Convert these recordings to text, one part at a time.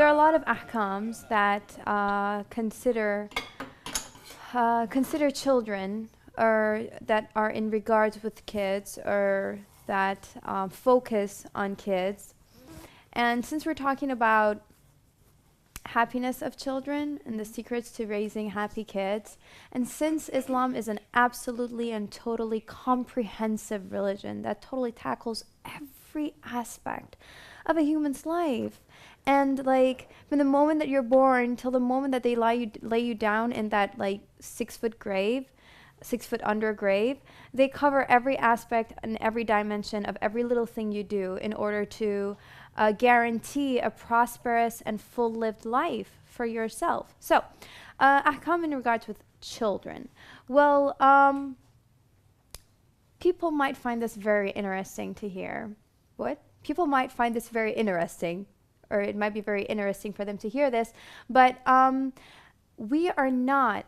there are a lot of ahkams that consider children, or that are in regards with kids, or that focus on kids. And since we're talking about happiness of children and the secrets to raising happy kids, and since Islam is an absolutely and totally comprehensive religion that totally tackles every aspect of a human's life, and like from the moment that you're born till the moment that they lay you down in that like 6-foot grave, 6 foot under grave, they cover every aspect and every dimension of every little thing you do in order to guarantee a prosperous and full-lived life for yourself. So, ahkam in regards with children. Well, people might find this very interesting to hear. What? People might find this very interesting, or it might be very interesting for them to hear this, but we are not,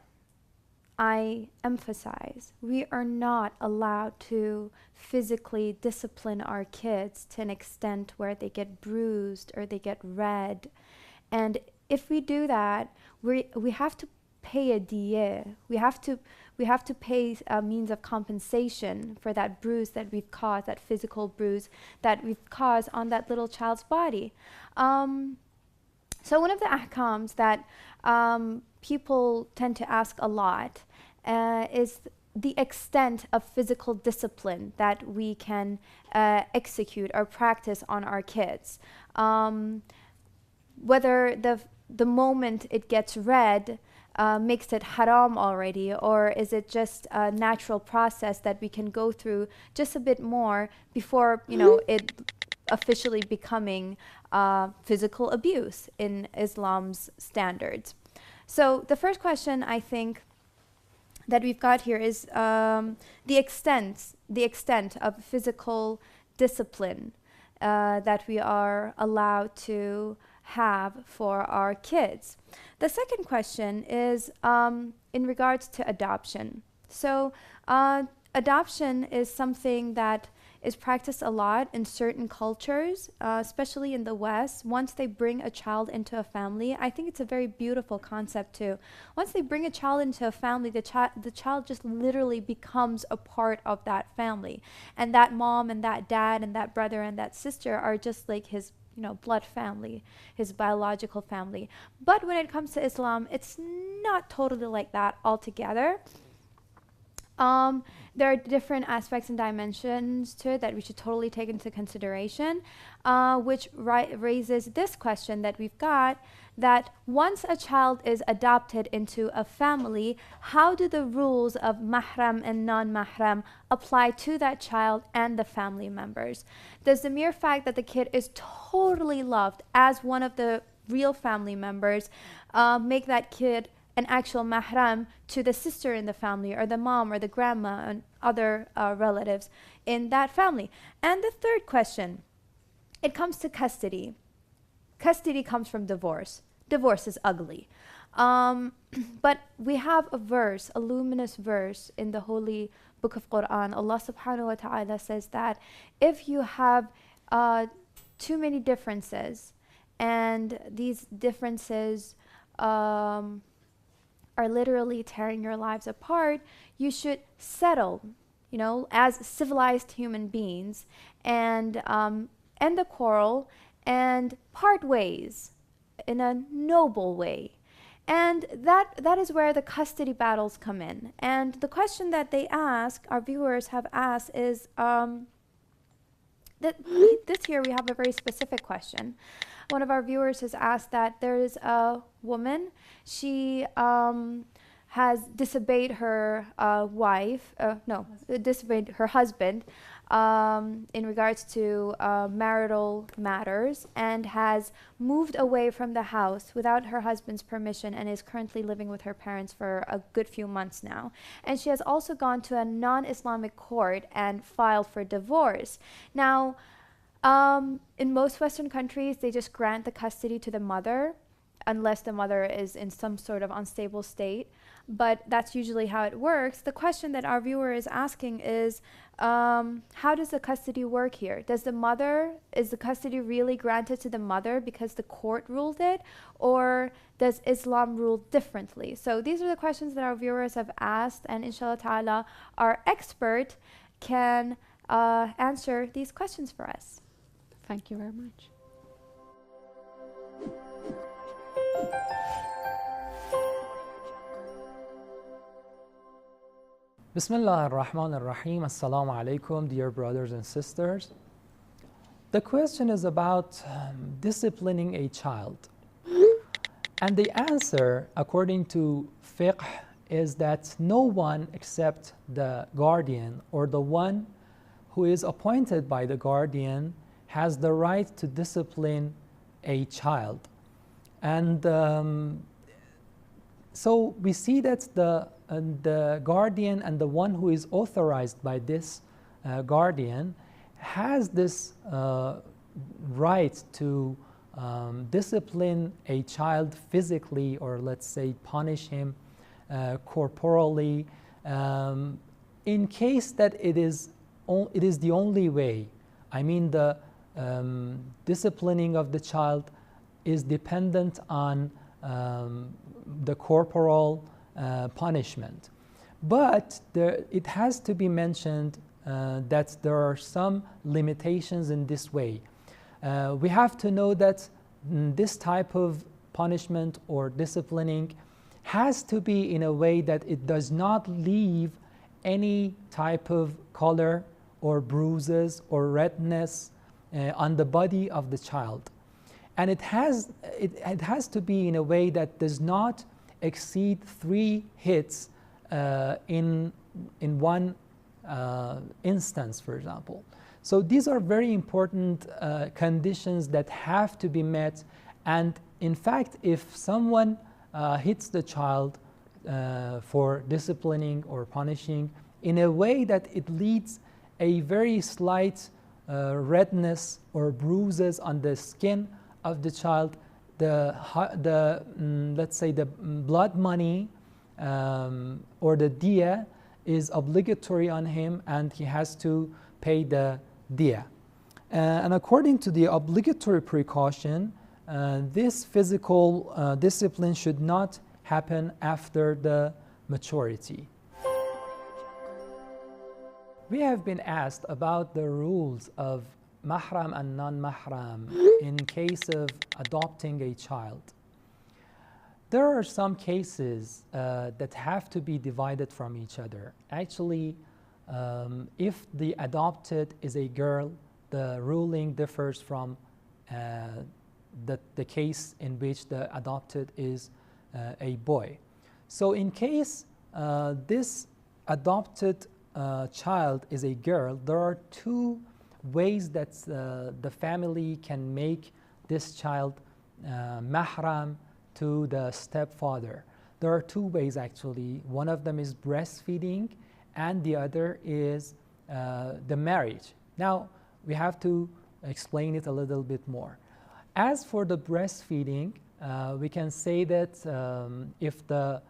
I emphasize, we are not allowed to physically discipline our kids to an extent where they get bruised or they get red. And if we do that, we have to pay a diya. We have to pay a means of compensation for that bruise that we've caused, that physical bruise that we've caused on that little child's body. So one of the ahkams that people tend to ask a lot is the extent of physical discipline that we can execute or practice on our kids. Whether the moment it gets red makes it haram already, or is it just a natural process that we can go through just a bit more before, you know, it officially becoming physical abuse in Islam's standards. So the first question I think that we've got here is the extent of physical discipline that we are allowed to have for our kids. The second question is in regards to adoption. So adoption is something that is practiced a lot in certain cultures, especially in the West. Once they bring a child into a family, I think it's a very beautiful concept too. Once they bring a child into a family, the child just literally becomes a part of that family. And that mom and that dad and that brother and that sister are just like his, you know, blood family, his biological family. But when it comes to Islam, it's not totally like that altogether. There are different aspects and dimensions to it that we should totally take into consideration, which raises this question that we've got, that once a child is adopted into a family, how do the rules of mahram and non-mahram apply to that child and the family members? Does the mere fact that the kid is totally loved as one of the real family members make that kid an actual mahram to the sister in the family, or the mom or the grandma and other relatives in that family? And the third question, it comes to custody. Custody comes from divorce. Divorce is ugly. But we have a verse, a luminous verse in the holy book of Quran. Allah subhanahu wa ta'ala says that if you have too many differences, and these differences are literally tearing your lives apart, you should settle, you know, as civilized human beings, and end the quarrel and part ways in a noble way. And that is where the custody battles come in. And the question that they ask, our viewers have asked, is that this year we have a very specific question. One of our viewers has asked that there is a woman, she has disobeyed her disobeyed her husband in regards to marital matters, and has moved away from the house without her husband's permission, and is currently living with her parents for a good few months now. And she has also gone to a non-Islamic court and filed for divorce. Now, in most Western countries, they just grant the custody to the mother, unless the mother is in some sort of unstable state. but that's usually how it works. The question that our viewer is asking is, how does the custody work here? Is the custody really granted to the mother because the court ruled it, or does Islam rule differently? So these are the questions that our viewers have asked, and inshallah ta'ala, our expert can answer these questions for us. Thank you very much. Bismillah ar-Rahman ar-Rahim. Assalamu alaikum, dear brothers and sisters. The question is about disciplining a child. And the answer, according to fiqh, is that no one except the guardian or the one who is appointed by the guardian has the right to discipline a child. And so we see that the guardian and the one who is authorized by this guardian has this right to discipline a child physically, or let's say punish him corporally, in case that it is the only way. I mean, the disciplining of the child is dependent on the corporal punishment. But it has to be mentioned that there are some limitations in this way. We have to know that this type of punishment or disciplining has to be in a way that it does not leave any type of color or bruises or redness on the body of the child. And it has to be in a way that does not exceed 3 hits in one instance, for example. So these are very important conditions that have to be met. And in fact, if someone hits the child for disciplining or punishing in a way that it leads a very slight redness or bruises on the skin of the child, let's say the blood money or the diya is obligatory on him, and he has to pay the diya. And according to the obligatory precaution, this physical discipline should not happen after the maturity. We have been asked about the rules of mahram and non-mahram in case of adopting a child. There are some cases that have to be divided from each other. Actually, if the adopted is a girl, the ruling differs from the case in which the adopted is a boy. So in case this adopted child is a girl, there are 2 ways that the family can make this child mahram to the stepfather. There are 2 ways actually. One of them is breastfeeding, and the other is the marriage. Now we have to explain it a little bit more. As for the breastfeeding, we can say that if the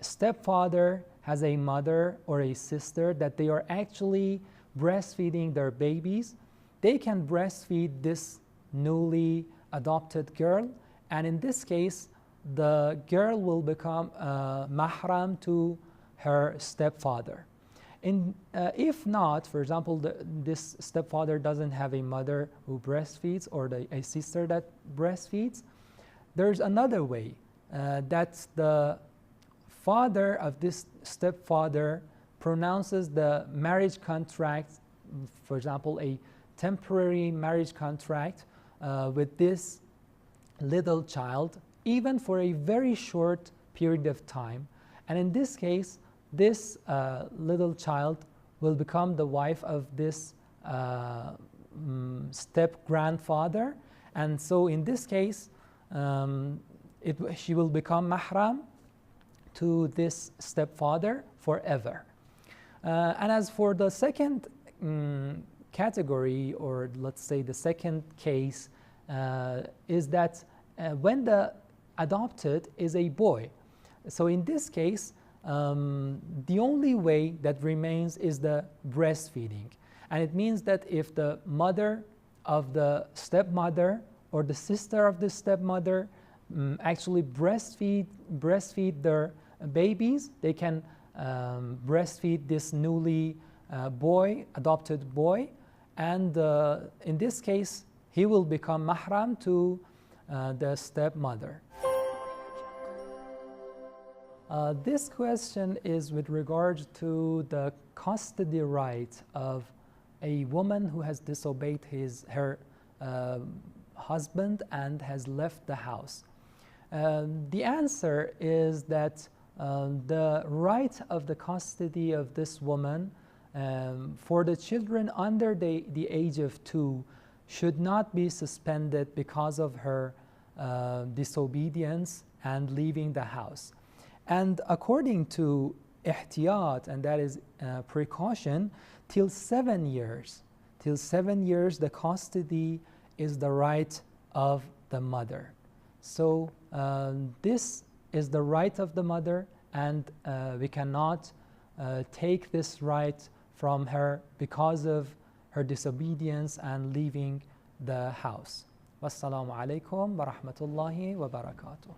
stepfather has a mother or a sister that they are actually breastfeeding their babies, they can breastfeed this newly adopted girl, and in this case the girl will become mahram to her stepfather. If not, for example, this stepfather doesn't have a mother who breastfeeds or a sister that breastfeeds, there's another way that the father of this stepfather pronounces the marriage contract, for example, a temporary marriage contract with this little child, even for a very short period of time. And in this case, this little child will become the wife of this step-grandfather. And so in this case, she will become mahram to this stepfather forever. And as for the second category, or let's say the second case, is that when the adopted is a boy. So in this case, the only way that remains is the breastfeeding. And it means that if the mother of the stepmother or the sister of the stepmother actually breastfeed their babies, they can breastfeed this newly adopted boy, and in this case he will become mahram to the stepmother. This question is with regard to the custody right of a woman who has disobeyed her husband and has left the house. The answer is that the right of the custody of this woman for the children under the age of 2 should not be suspended because of her disobedience and leaving the house. And according to ihtiyat, and that is precaution, till 7 years. Till 7 years, the custody is the right of the mother. So this is the right of the mother, and we cannot take this right from her because of her disobedience and leaving the house. Wassalamu alaikum wa rahmatullahi wa barakatuh.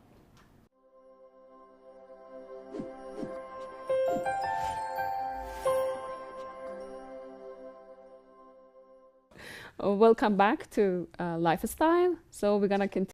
Welcome back to Lifestyle. So we're going to continue